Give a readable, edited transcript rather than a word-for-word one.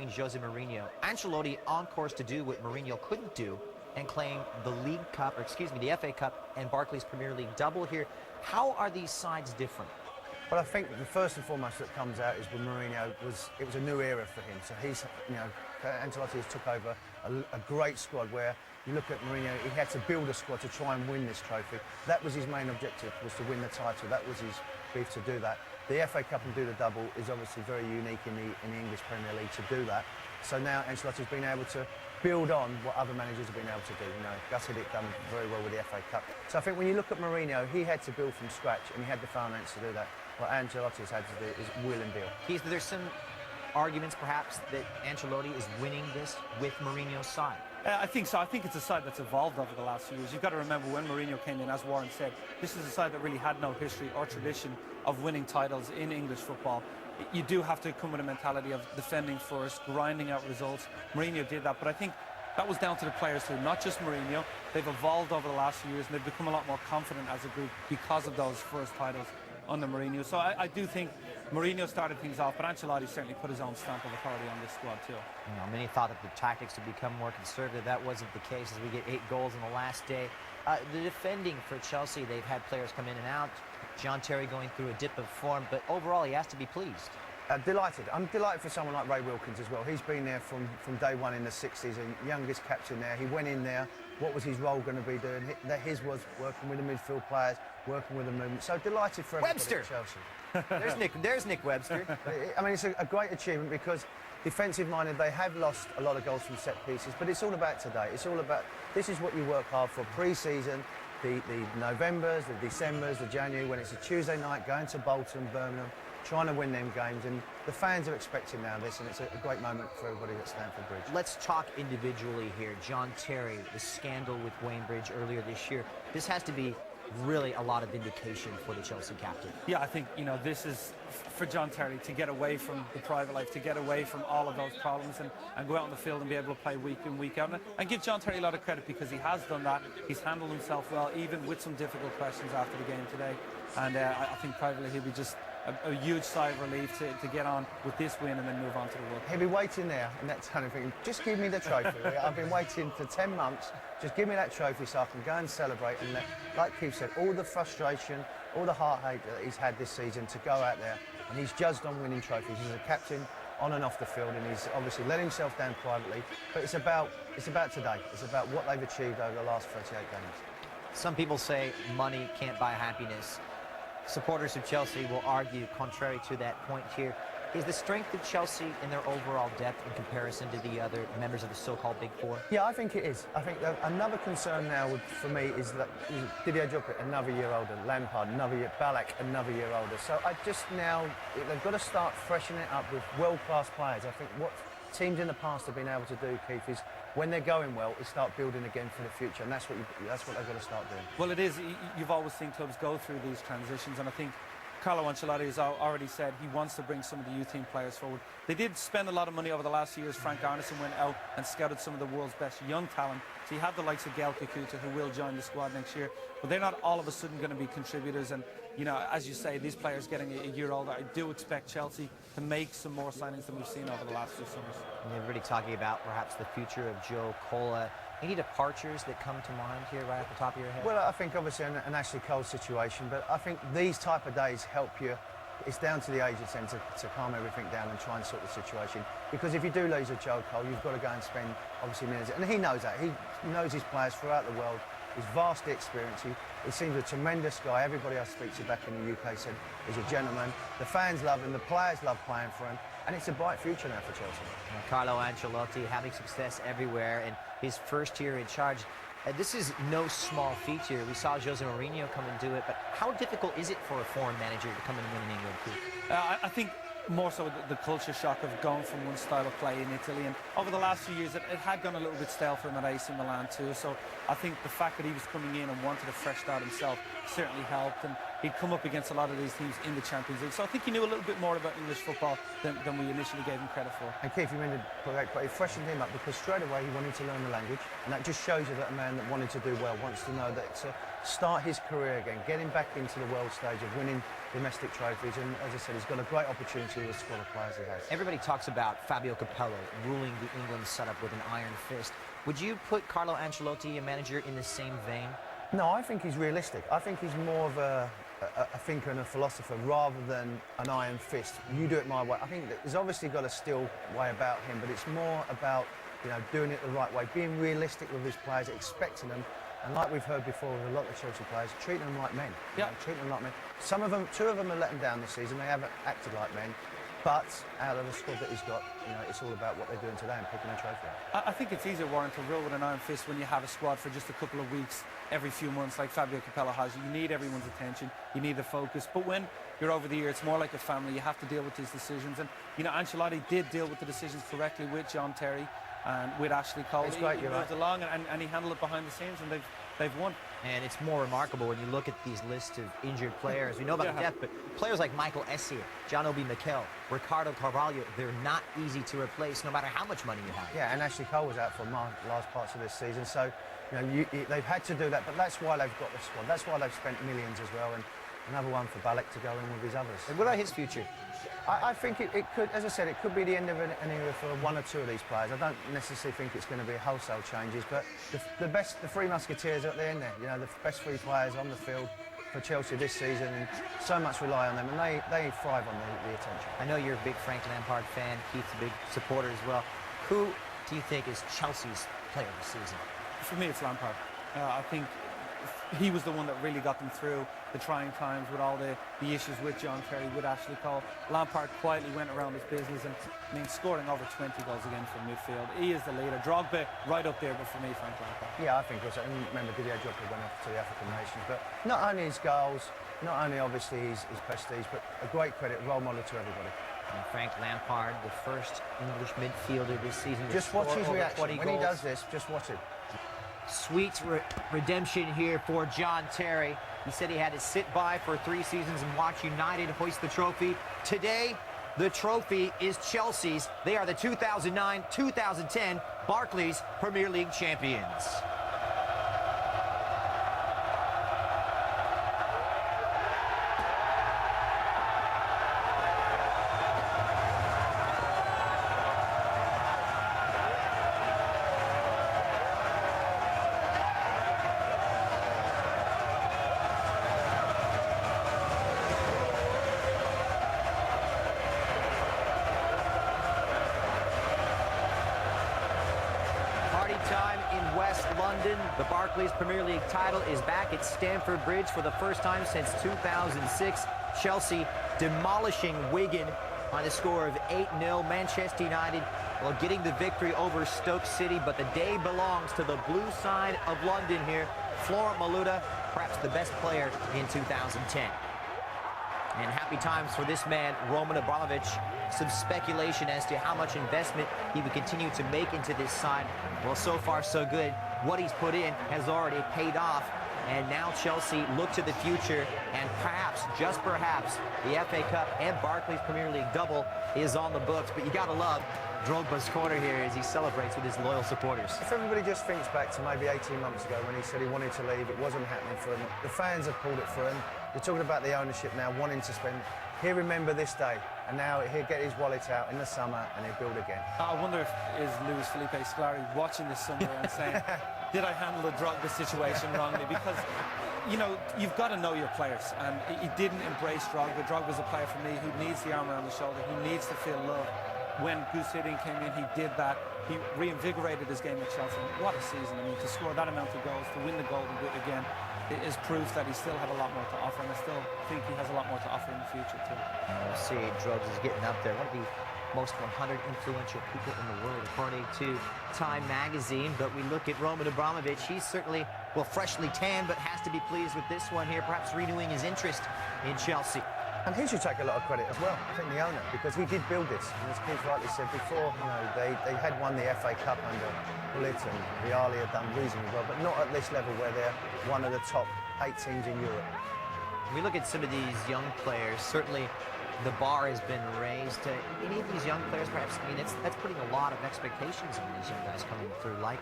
Jose Mourinho. Ancelotti on course to do what Mourinho couldn't do and claim the League Cup, or excuse me, the FA Cup and Barclays Premier League double here. How are these sides different? Well, I think the first and foremost that comes out is with Mourinho it was a new era for him. So he's, Ancelotti has took over a great squad where you look at Mourinho, he had to build a squad to try and win this trophy. That was his main objective, was to win the title. That was his brief to do that. The FA Cup and do the double is obviously very unique in the English Premier League to do that. So now Ancelotti's been able to build on what other managers have been able to do. Gus had it done very well with the FA Cup. So I think when you look at Mourinho, he had to build from scratch and he had the finance to do that. What Ancelotti's had to do is will and deal. Keith, there's some arguments perhaps that Ancelotti is winning this with Mourinho's side. I think so. I think it's a side that's evolved over the last few years. You've got to remember when Mourinho came in, as Warren said, this is a side that really had no history or tradition of winning titles in English football. You do have to come with a mentality of defending first, grinding out results. Mourinho did that, but I think that was down to the players too, not just Mourinho. They've evolved over the last few years and they've become a lot more confident as a group because of those first titles under Mourinho. So I do think Mourinho started things off, but Ancelotti certainly put his own stamp of authority on this squad too. Many thought that the tactics would become more conservative. That wasn't the case as we get 8 goals in the last day. The defending for Chelsea, they've had players come in and out. John Terry going through a dip of form, but overall he has to be pleased. Delighted. I'm delighted for someone like Ray Wilkins as well. He's been there from day one in the 60s, a youngest captain there. He went in there. What was his role going to be doing? His was working with the midfield players, working with the movement. So delighted for everybody Webster. at Chelsea. There's Nick Webster. I mean, it's a great achievement because defensive-minded, they have lost a lot of goals from set pieces, but it's all about today. It's all about, this is what you work hard for pre-season, the Novembers, the Decembers, the January, when it's a Tuesday night, going to Bolton, Birmingham, trying to win them games, and the fans are expecting now this, and it's a great moment for everybody at Stamford Bridge. Let's talk individually here. John Terry, the scandal with Wayne Bridge earlier this year. This has to be really a lot of vindication for the Chelsea captain. Yeah, I think, this is for John Terry to get away from the private life, to get away from all of those problems and go out on the field and be able to play week in, week out. And give John Terry a lot of credit because he has done that. He's handled himself well, even with some difficult questions after the game today. And I think privately he'll be just a huge sigh of relief to get on with this win and then move on to the World Cup. He'll be waiting there and that kind of thing. Just give me the trophy. I've been waiting for 10 months. Just give me that trophy so I can go and celebrate. And like Keith said, all the frustration, all the heartache that he's had this season to go out there, and he's judged on winning trophies. He's a captain on and off the field, and he's obviously let himself down privately. But it's about today. It's about what they've achieved over the last 38 games. Some people say money can't buy happiness. Supporters of Chelsea will argue contrary to that point here. Is the strength of Chelsea in their overall depth in comparison to the other members of the so-called Big Four? Yeah, I think it is. I think that another concern now for me is that Didier Drogba, another year older, Lampard, another year, Ballack, another year older. So I just now, they've got to start freshening it up with world-class players. I think what teams in the past have been able to do, Keith, is when they're going well, is start building again for the future, and that's what they've got to start doing. Well, it is. You've always seen clubs go through these transitions, and I think Carlo Ancelotti has already said he wants to bring some of the youth team players forward. They did spend a lot of money over the last few years. Frank Arneson went out and scouted some of the world's best young talent. So you have the likes of Gael Kakuta, who will join the squad next year, but they're not all of a sudden going to be contributors. And as you say, these players getting a year older, I do expect Chelsea to make some more signings than we've seen over the last few summers. And they're really talking about perhaps the future of Joe Cola. Any departures that come to mind here right at the top of your head? Well, I think obviously an Ashley Cole situation, but I think these type of days help you. It's down to the agents then to calm everything down and try and sort the situation. Because if you do lose a Joe Cole, you've got to go and spend obviously minutes. And he knows that. He knows his players throughout the world. He's vastly experienced. He seems a tremendous guy. Everybody I speak to back in the UK said he's a gentleman. The fans love him. The players love playing for him. And it's a bright future now for Chelsea. Carlo Ancelotti having success everywhere in his first year in charge. This is no small feat here. We saw Jose Mourinho come and do it, but how difficult is it for a foreign manager to come and win in England? I think more so the culture shock of going from one style of play in Italy, and over the last few years it had gone a little bit stale for him at AC Milan too. So I think the fact that he was coming in and wanted a fresh start himself certainly helped. And he'd come up against a lot of these teams in the Champions League. So I think he knew a little bit more about English football than we initially gave him credit for. And Keith, you mean it freshened him up because straight away he wanted to learn the language, and that just shows you that a man that wanted to do well wants to know that to start his career again, get him back into the world stage of winning domestic trophies, and as I said, he's got a great opportunity with the squad of players he has. Everybody talks about Fabio Capello ruling the England setup with an iron fist. Would you put Carlo Ancelotti, a manager, in the same vein? No, I think he's realistic. I think he's more of a thinker and a philosopher rather than an iron fist. You do it my way. I think that he's obviously got a still way about him, but it's more about, you know, doing it the right way, being realistic with his players, expecting them, and like we've heard before with a lot of Chelsea players, treating them like men. Yeah. You know, treating them like men. Some of them, two of them have let them down this season. They haven't acted like men. But out of the squad that he's got, you know, it's all about what they're doing today and picking a trophy up. I think it's easier, Warren, to rule with an iron fist when you have a squad for just a couple of weeks, every few months, like Fabio Capello has. You need everyone's attention, you need the focus. But when you're over the year, it's more like a family. You have to deal with these decisions. And, you know, Ancelotti did deal with the decisions correctly with John Terry and with Ashley Cole. It's great, he moved along and he handled it behind the scenes, and they've won. And it's more remarkable when you look at these lists of injured players. We know about the depth, but players like Michael Essien, John Obi Mikel, Ricardo Carvalho, they're not easy to replace no matter how much money you have. Yeah, and Ashley Cole was out for large parts of this season, so you know they've had to do that, but that's why they've got the squad. That's why they've spent millions as well, and another one for Balak to go in with his others. And what about his future? I think it could, as I said, it could be the end of an era for one or two of these players. I don't necessarily think it's going to be wholesale changes, but the three musketeers at the end there, you know, the best three players on the field for Chelsea this season, and so much rely on them, and they thrive on the attention. I know you're a big Frank Lampard fan. Keith's a big supporter as well. Who do you think is Chelsea's player of the season? For me, it's Lampard. I think he was the one that really got them through the trying times with all the issues with John Terry, with Ashley Cole. Lampard quietly went around his business and, I mean, scoring over 20 goals again from midfield. He is the leader. Drogba right up there, but for me, Frank Lampard. Yeah, I think also, and remember Didier Drogba went off to the African nations, but not only his goals, not only obviously his prestige, but a great credit, role model to everybody. And Frank Lampard, the first English midfielder this season. Just watch his reaction. When he does this, just watch it. Sweet redemption here for John Terry. He said he had to sit by for 3 seasons and watch United hoist the trophy. Today, the trophy is Chelsea's. They are the 2009-2010 Barclays Premier League champions. Time in West London. The Barclays Premier League title is back at Stamford Bridge for the first time since 2006. Chelsea demolishing Wigan by the score of 8-0. Manchester United, well, getting the victory over Stoke City, but the day belongs to the blue side of London here. Florent Malouda, perhaps the best player in 2010. And happy times for this man, Roman Abramovich. Some speculation as to how much investment he would continue to make into this side. Well, so far, so good. What he's put in has already paid off. And now Chelsea look to the future, and perhaps, just perhaps, the FA Cup and Barclays Premier League double is on the books. But you got to love Drogba's corner here as he celebrates with his loyal supporters. If everybody just thinks back to maybe 18 months ago when he said he wanted to leave, it wasn't happening for him. The fans have pulled it for him. You're talking about the ownership now wanting to spend. He'll remember this day, and now he'll get his wallet out in the summer and he'll build again. I wonder if is Luis Felipe Scolari watching this somewhere and saying, did I handle the Drogba situation wrongly? Because, you know, you've got to know your players, and he didn't embrace Drogba. Drogba's a player for me who needs the arm around the shoulder. He needs to feel love. When Gus Hiddink came in, he did that. He reinvigorated his game at Chelsea. What a season. I mean, to score that amount of goals, to win the Golden Boot again, it is proof that he still had a lot more to offer, and I still think he has a lot more to offer in the future, too. We'll see. Drugs is getting up there. One of the most 100 influential people in the world, according to Time magazine. But we look at Roman Abramovich. He's certainly, well, freshly tanned, but has to be pleased with this one here, perhaps renewing his interest in Chelsea. And he should take a lot of credit as well, I think the owner, because he did build this. And as Keith rightly said before, you know, they had won the FA Cup under Bullitt, and Vialli had done reasonably well, but not at this level where they're one of the top 8 teams in Europe. we look at some of these young players, certainly the bar has been raised. Any of these young players, perhaps, I mean, that's putting a lot of expectations on these young guys coming through, like